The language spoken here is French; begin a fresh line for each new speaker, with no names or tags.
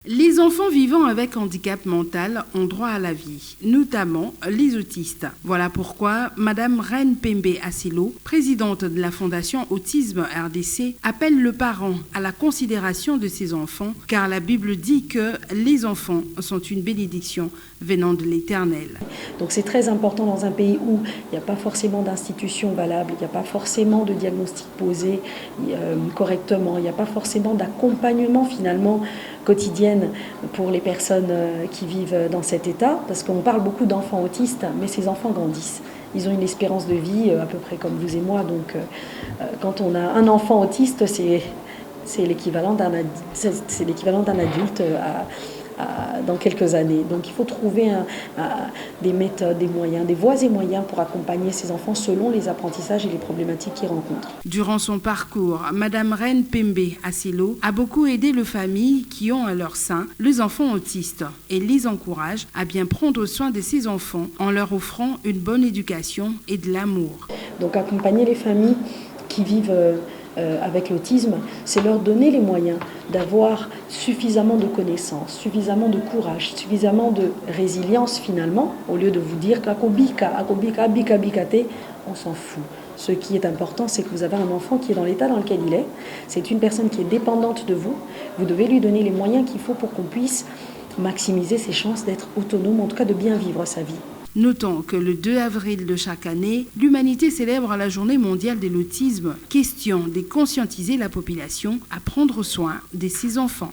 Les enfants vivant avec handicap mental ont droit à la vie, notamment les autistes. Voilà pourquoi Madame Reine Pembe Asilo, présidente de la Fondation Autisme RDC, appelle le parent à la considération de ses enfants, car la Bible dit que les enfants sont une bénédiction venant de l'Éternel.
Donc c'est très important dans un pays où il n'y a pas forcément d'institutions valables, il n'y a pas forcément de diagnostic posé correctement, il n'y a pas forcément d'accompagnement finalement quotidienne pour les personnes qui vivent dans cet état, parce qu'on parle beaucoup d'enfants autistes, mais ces enfants grandissent. Ils ont une espérance de vie à peu près comme vous et moi, donc quand on a un enfant autiste, c'est l'équivalent d'un adulte dans quelques années. Donc il faut trouver des méthodes, des moyens, des voies et moyens pour accompagner ces enfants selon les apprentissages et les problématiques qu'ils rencontrent.
Durant son parcours, Madame Reine Pembe Asilo a beaucoup aidé les familles qui ont à leur sein les enfants autistes et les encourage à bien prendre soin de ces enfants en leur offrant une bonne éducation et de l'amour.
Donc accompagner les familles qui vivent avec l'autisme, c'est leur donner les moyens d'avoir suffisamment de connaissances, suffisamment de courage, suffisamment de résilience finalement, au lieu de vous dire qu'akobika, bikate, on s'en fout. Ce qui est important, c'est que vous avez un enfant qui est dans l'état dans lequel il est. C'est une personne qui est dépendante de vous. Vous devez lui donner les moyens qu'il faut pour qu'on puisse maximiser ses chances d'être autonome, en tout cas de bien vivre sa vie.
Notons que le 2 avril de chaque année, l'humanité célèbre la journée mondiale de l'autisme, question de conscientiser la population à prendre soin de ses enfants.